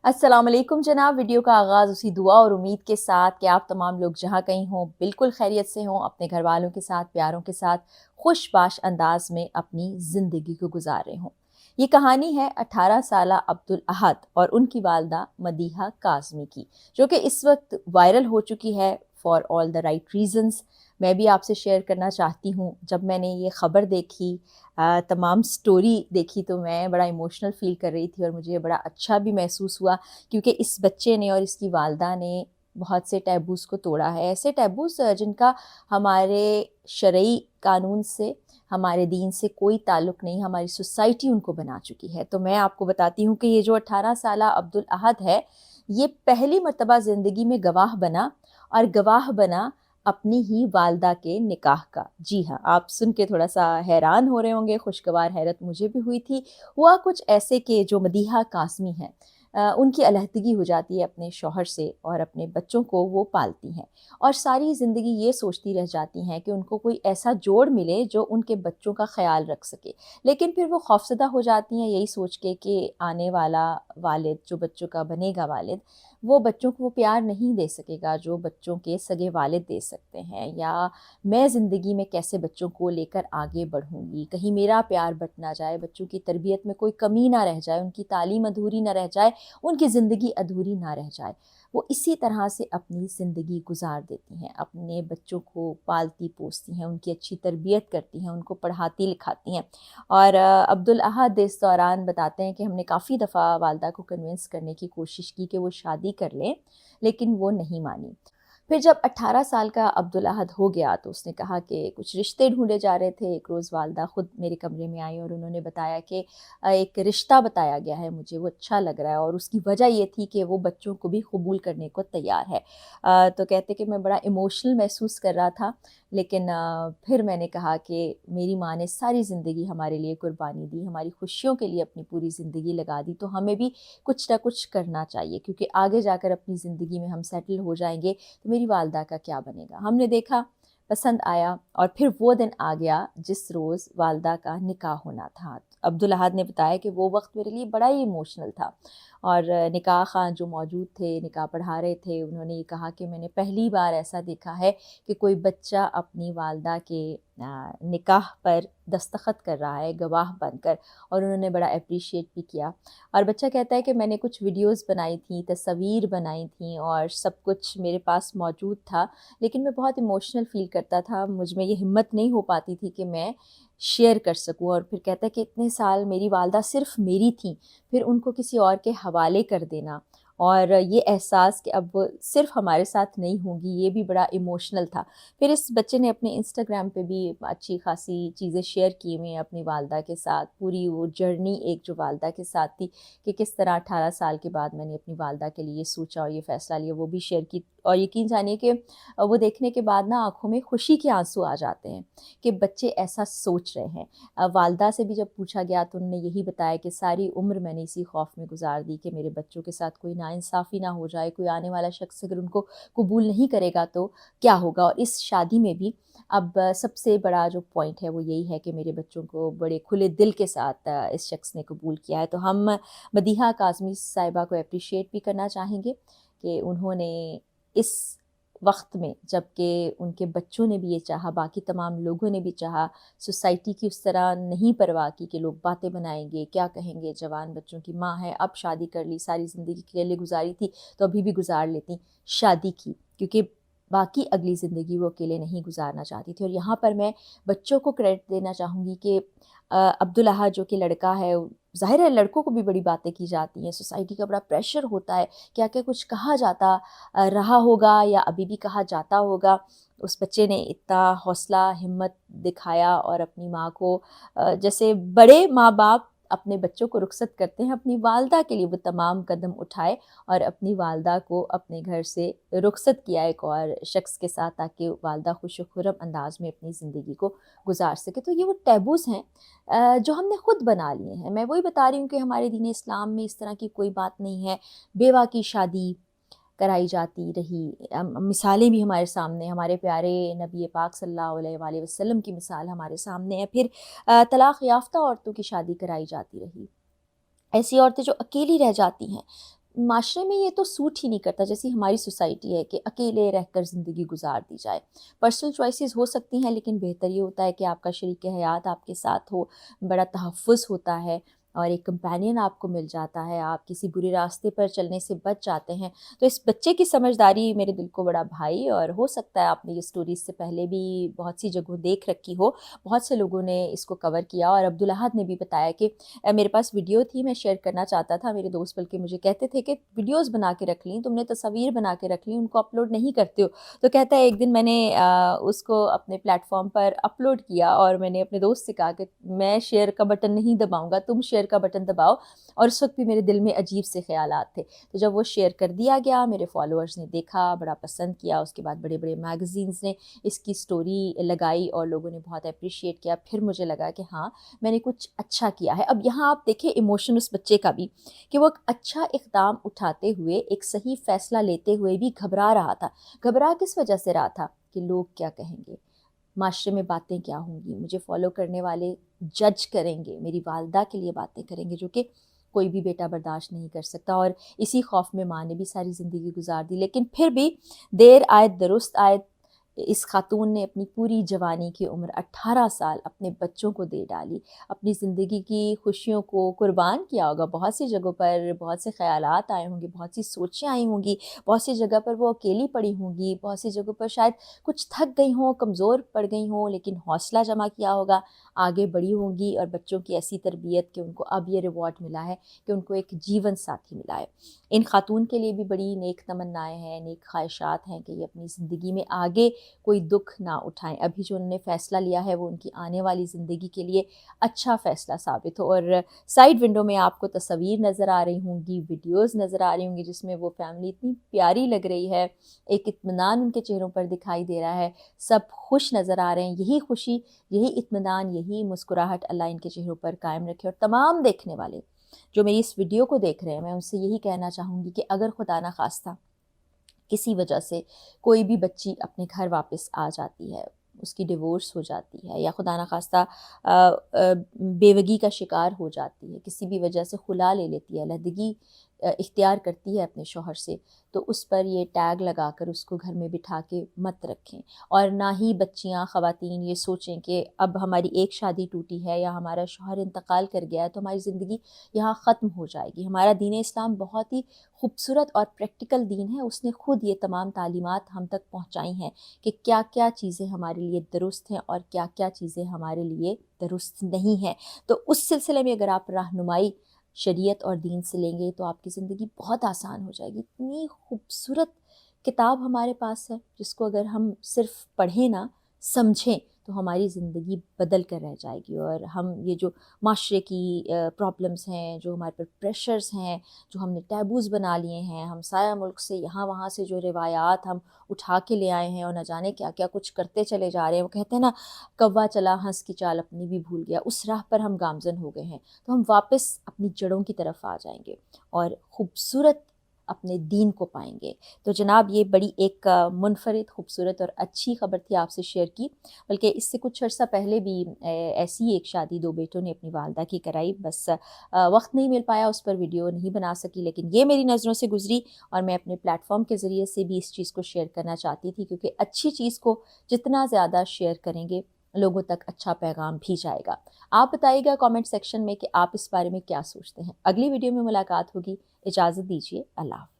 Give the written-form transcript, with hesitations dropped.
अस्सलाम वालेकुम जनाब। वीडियो का आगाज़ उसी दुआ और उम्मीद के साथ कि आप तमाम लोग जहाँ कहीं हों बिल्कुल खैरियत से हों, अपने घर वालों के साथ, प्यारों के साथ खुशबाश अंदाज में अपनी ज़िंदगी को गुजार रहे हों। ये कहानी है 18 साला अब्दुल अहद और उनकी वालदा मदीहा काज़मी की, जो कि इस वक्त वायरल हो चुकी है for all the right reasons. मैं भी आपसे शेयर करना चाहती हूँ। जब मैंने ये ख़बर देखी, तमाम स्टोरी देखी, तो मैं बड़ा इमोशनल फ़ील कर रही थी और मुझे बड़ा अच्छा भी महसूस हुआ, क्योंकि इस बच्चे ने और इसकी वालदा ने बहुत से टैबूज़ को तोड़ा है। ऐसे टैबूज़ जिनका हमारे शरई कानून से, हमारे दीन से कोई ताल्लुक़ नहीं, हमारी सोसाइटी उनको बना चुकी है। तो मैं आपको बताती हूँ कि ये जो 18 साला अब्दुल अहद है, ये पहली मर्तबा ज़िंदगी में गवाह बना, और गवाह बना अपनी ही वालदा के निकाह का। जी हाँ, आप सुन के थोड़ा-सा हैरान हो रहे होंगे, खुशगवार हैरत मुझे भी हुई थी। हुआ कुछ ऐसे कि जो मदीहा काज़मी हैं, उनकी अलहदगी हो जाती है अपने शौहर से और अपने बच्चों को वो पालती हैं, और सारी ज़िंदगी ये सोचती रह जाती हैं कि उनको कोई ऐसा जोड़ मिले जो उनके बच्चों का ख़्याल रख सके। लेकिन फिर वो खौफ़ज़दा हो जाती हैं यही सोच के कि आने वाला वालिद, जो बच्चों का बनेगा वालिद, वो बच्चों को वो प्यार नहीं दे सकेगा जो बच्चों के सगे वालिद दे सकते हैं, या मैं ज़िंदगी में कैसे बच्चों को लेकर आगे बढ़ूँगी, कहीं मेरा प्यार बँट ना जाए, बच्चों की तरबियत में कोई कमी ना रह जाए, उनकी तालीम अधूरी ना रह जाए, उनकी ज़िंदगी अधूरी ना रह जाए। वो इसी तरह से अपनी ज़िंदगी गुज़ार देती हैं, अपने बच्चों को पालती-पोसती हैं, उनकी अच्छी तरबियत करती हैं, उनको पढ़ाती-लिखाती हैं। और अब्दुल अहद इस दौरान बताते हैं कि हमने काफ़ी दफ़ा वालदा को कन्विंस करने की कोशिश की कि वो शादी कर लें, लेकिन वो नहीं मानी। फिर जब 18 साल का अब्दुल अहद हो गया, तो उसने कहा कि कुछ रिश्ते ढूँढे जा रहे थे। एक रोज़ वालदा ख़ुद मेरे कमरे में आई और उन्होंने बताया कि एक रिश्ता बताया गया है मुझे, वो अच्छा लग रहा है, और उसकी वजह ये थी कि वो बच्चों को भी कबूल करने को तैयार है। तो कहते कि मैं बड़ा इमोशनल महसूस कर रहा था, लेकिन फिर मैंने कहा कि मेरी माँ ने सारी ज़िंदगी हमारे लिए कुर्बानी दी, हमारी खुशियों के लिए अपनी पूरी ज़िंदगी लगा दी, तो हमें भी कुछ ना कुछ करना चाहिए, क्योंकि आगे जाकर अपनी ज़िंदगी में हम सेटल हो जाएँगे, तो मेरी वालदा का क्या बनेगा। हमने देखा, पसंद आया, और फिर वो दिन आ गया जिस रोज़ वालदा का निकाह होना था। अब्दुल अहद ने बताया कि वो वक़्त मेरे लिए बड़ा ही इमोशनल था, और निकाह ख़ान जो मौजूद थे, निकाह पढ़ा रहे थे, उन्होंने ये कहा कि मैंने पहली बार ऐसा देखा है कि कोई बच्चा अपनी वालदा के निकाह पर दस्तखत कर रहा है गवाह बनकर, और उन्होंने बड़ा एप्रिशिएट भी किया। और बच्चा कहता है कि मैंने कुछ वीडियोज़ बनाई थी, तस्वीर बनाई थी, और सब कुछ मेरे पास मौजूद था, लेकिन मैं बहुत इमोशनल फ़ील करता था, मुझ में ये हिम्मत नहीं हो पाती थी कि मैं शेयर कर सकूँ। और फिर कहता है कि इतने साल मेरी वालदा सिर्फ़ मेरी थी, फिर उनको किसी और के हवाले कर देना, और ये एहसास कि अब वो सिर्फ़ हमारे साथ नहीं होंगी, ये भी बड़ा इमोशनल था। फिर इस बच्चे ने अपने इंस्टाग्राम पे भी अच्छी खासी चीज़ें शेयर की हुई हैं अपनी वालदा के साथ, पूरी वो जर्नी एक जो वालदा के साथ थी, कि किस तरह 18 साल के बाद मैंने अपनी वालदा के लिए सोचा और ये फ़ैसला लिया, वो भी शेयर की। और यकीन जानिए कि वो देखने के बाद ना आँखों में खुशी के आँसू आ जाते हैं कि बच्चे ऐसा सोच रहे हैं। वालदा से भी जब पूछा गया, तो उन्होंने यही बताया कि सारी उम्र मैंने इसी खौफ में गुज़ार दी कि मेरे बच्चों के साथ कोई नाइंसाफ़ी ना हो जाए, कोई आने वाला शख़्स अगर उनको कबूल नहीं करेगा तो क्या होगा। और इस शादी में भी अब सबसे बड़ा जो पॉइंट है वो यही है कि मेरे बच्चों को बड़े खुले दिल के साथ इस शख़्स ने कबूल किया है। तो हम मदीहा काज़मी साहिबा को एप्रिशिएट भी करना चाहेंगे कि उन्होंने इस वक़्त में, जबकि उनके बच्चों ने भी ये चाहा, बाकी तमाम लोगों ने भी चाहा, सोसाइटी की उस तरह नहीं परवाह की कि लोग बातें बनाएँगे, क्या कहेंगे, जवान बच्चों की माँ है, अब शादी कर ली, सारी ज़िंदगी अकेले गुज़ारी थी, तो अभी भी गुज़ार लेती, शादी की, क्योंकि बाकी अगली ज़िंदगी वो अकेले नहीं गुज़ारना चाहती थी। और यहाँ पर मैं बच्चों को क्रेडिट देना चाहूँगी कि अब्दुल अहद जो कि लड़का है, ज़ाहिर है लड़कों को भी बड़ी बातें की जाती हैं, सोसाइटी का बड़ा प्रेशर होता है, क्या-क्या कुछ कहा जाता रहा होगा या अभी भी कहा जाता होगा। उस बच्चे ने इतना हौसला, हिम्मत दिखाया, और अपनी माँ को जैसे बड़े माँ-बाप अपने बच्चों को रुखसत करते हैं, अपनी वालदा के लिए वो तमाम कदम उठाए, और अपनी वालदा को अपने घर से रुखसत किया एक और शख़्स के साथ, ताकि वालदा खुश-ओ-खुर्रम अंदाज़ में अपनी ज़िंदगी को गुज़ार सके। तो ये वो टैबूज़ हैं जो हमने खुद बना लिए हैं। मैं वही बता रही हूँ कि हमारे दीन इस्लाम में इस तरह की कोई बात नहीं है। बेवा की शादी कराई जाती रही। मिसालें भी हमारे सामने, हमारे प्यारे नबी पाक सल्लल्लाहु अलैहि वसल्लम की मिसाल हमारे सामने है। फिर तलाक़ याफ़्ता औरतों की शादी कराई जाती रही। ऐसी औरतें जो अकेली रह जाती हैं, معاشرے میں یہ تو سوٹ ہی نہیں کرتا، جیسی ہماری سوسائٹی ہے کہ اکیلے رہ کر زندگی گزار دی جائے۔ پرسنل چوائسیز ہو سکتی ہیں، لیکن بہتر یہ ہوتا ہے کہ آپ کا شریک حیات آپ کے ساتھ ہو، بڑا تحفظ ہوتا ہے اور ایک کمپینین آپ کو مل جاتا ہے، آپ کسی برے راستے پر چلنے سے بچ جاتے ہیں۔ تو اس بچے کی سمجھداری میرے دل کو بڑا بھائی، اور ہو سکتا ہے آپ نے یہ سٹوری اس سے پہلے بھی بہت سی جگہوں دیکھ رکھی ہو، بہت سے لوگوں نے اس کو کور کیا، اور عبدالاحد نے بھی بتایا کہ میرے پاس ویڈیو تھی، میں شیئر کرنا چاہتا تھا، میرے دوست بلکہ مجھے کہتے تھے کہ ویڈیوز بنا کے رکھ لیں، تم نے تصاویر بنا کے رکھ لیں، ان کو اپلوڈ نہیں کرتے ہو۔ تو کہتا ہے ایک دن میں نے اس کو اپنے پلیٹ فارم پر اپلوڈ کیا، اور میں نے اپنے دوست سے کہا کہ میں شیئر کا بٹن نہیں دباؤں گا، تم شیئر کا بٹن دباؤ، اور اس وقت بھی میرے دل میں عجیب سے خیالات تھے۔ تو جب وہ شیئر کر دیا گیا، میرے فالوورز نے دیکھا، بڑا پسند کیا، اس کے بعد بڑے بڑے میگزینز نے اس کی سٹوری لگائی اور لوگوں نے بہت اپریشیٹ کیا۔ پھر مجھے لگا کہ ہاں میں نے کچھ اچھا کیا ہے۔ اب یہاں آپ دیکھیں ایموشن اس بچے کا بھی، کہ وہ ایک اچھا اقدام اٹھاتے ہوئے، ایک صحیح فیصلہ لیتے ہوئے بھی گھبرا رہا تھا۔ گھبرا کس وجہ سے رہا تھا؟ کہ لوگ کیا کہیں گے، معاشرے میں باتیں کیا ہوں گی، مجھے فالو کرنے والے جج کریں گے، میری والدہ کے لیے باتیں کریں گے، جو کہ کوئی بھی بیٹا برداشت نہیں کر سکتا، اور اسی خوف میں ماں نے بھی ساری زندگی گزار دی۔ لیکن پھر بھی دیر آئے درست آئے، اس خاتون نے اپنی پوری جوانی کی عمر 18 سال اپنے بچوں کو دے ڈالی، اپنی زندگی کی خوشیوں کو قربان کیا ہوگا۔ بہت سی جگہوں پر بہت سے خیالات آئے ہوں گے، بہت سی سوچیں آئی ہوں گی، بہت سی جگہ پر وہ اکیلی پڑی ہوں گی، بہت سی جگہوں پر شاید کچھ تھک گئی ہوں، کمزور پڑ گئی ہوں، لیکن حوصلہ جمع کیا ہوگا، آگے بڑھی ہوں گی، اور بچوں کی ایسی تربیت کہ ان کو اب یہ ریوارڈ ملا ہے کہ ان کو ایک جیون ساتھی ملا ہے۔ ان خاتون کے لیے بھی بڑی نیک تمنائیں ہیں، نیک خواہشات ہیں کہ یہ اپنی زندگی میں آگے کوئی دکھ نہ اٹھائیں۔ ابھی جو انہوں نے فیصلہ لیا ہے وہ ان کی آنے والی زندگی کے لیے اچھا فیصلہ ثابت ہو۔ اور سائیڈ ونڈو میں آپ کو تصاویر نظر آ رہی ہوں گی، ویڈیوز نظر آ رہی ہوں گی، جس میں وہ فیملی اتنی پیاری لگ رہی ہے، ایک اطمینان ان کے چہروں پر دکھائی دے رہا ہے، سب خوش نظر آ رہے ہیں۔ یہی خوشی، یہی اطمینان، یہی مسکراہٹ اللہ ان کے چہروں پر قائم رکھے۔ اور تمام دیکھنے والے جو میری اس ویڈیو کو دیکھ رہے ہیں، میں ان سے یہی کہنا چاہوں گی کہ اگر خدا نہ خواستہ کسی وجہ سے کوئی بھی بچی اپنے گھر واپس آ جاتی ہے، اس کی ڈیورس ہو جاتی ہے، یا خدا نخواستہ بیوگی کا شکار ہو جاتی ہے، کسی بھی وجہ سے خلا لے لیتی ہے، علیحدگی اختیار کرتی ہے اپنے شوہر سے، تو اس پر یہ ٹیگ لگا کر اس کو گھر میں بٹھا کے مت رکھیں۔ اور نہ ہی بچیاں، خواتین یہ سوچیں کہ اب ہماری ایک شادی ٹوٹی ہے یا ہمارا شوہر انتقال کر گیا ہے تو ہماری زندگی یہاں ختم ہو جائے گی۔ ہمارا دین اسلام بہت ہی خوبصورت اور پریکٹیکل دین ہے، اس نے خود یہ تمام تعلیمات ہم تک پہنچائی ہیں کہ کیا کیا چیزیں ہمارے لیے درست ہیں اور کیا کیا چیزیں ہمارے لیے درست نہیں ہیں۔ تو اس سلسلے میں اگر آپ رہنمائی شریعت اور دین سے لیں گے تو آپ کی زندگی بہت آسان ہو جائے گی۔ اتنی خوبصورت کتاب ہمارے پاس ہے جس کو اگر ہم صرف پڑھیں نہ، سمجھیں، تو ہماری زندگی بدل کر رہ جائے گی، اور ہم یہ جو معاشرے کی پرابلمس ہیں، جو ہمارے پر پریشرز ہیں، جو ہم نے ٹیبوز بنا لیے ہیں، ہم سایہ ملک سے یہاں وہاں سے جو روایات ہم اٹھا کے لے آئے ہیں اور نہ جانے کیا کیا کچھ کرتے چلے جا رہے ہیں، وہ کہتے ہیں نا کوا چلا ہنس کی چال اپنی بھی بھول گیا، اس راہ پر ہم گامزن ہو گئے ہیں۔ تو ہم واپس اپنی جڑوں کی طرف آ جائیں گے اور خوبصورت اپنے دین کو پائیں گے۔ تو جناب یہ بڑی ایک منفرد، خوبصورت اور اچھی خبر تھی آپ سے شیئر کی، بلکہ اس سے کچھ عرصہ پہلے بھی ایسی ایک شادی دو بیٹوں نے اپنی والدہ کی کرائی، بس وقت نہیں مل پایا، اس پر ویڈیو نہیں بنا سکی، لیکن یہ میری نظروں سے گزری اور میں اپنے پلیٹ فارم کے ذریعے سے بھی اس چیز کو شیئر کرنا چاہتی تھی، کیونکہ اچھی چیز کو جتنا زیادہ شیئر کریں گے لوگوں تک اچھا پیغام بھی جائے گا۔ آپ بتائیے گا کامنٹ سیکشن میں کہ آپ اس بارے میں کیا سوچتے ہیں۔ اگلی ویڈیو میں ملاقات ہوگی، اجازت دیجیے، اللہ حافظ۔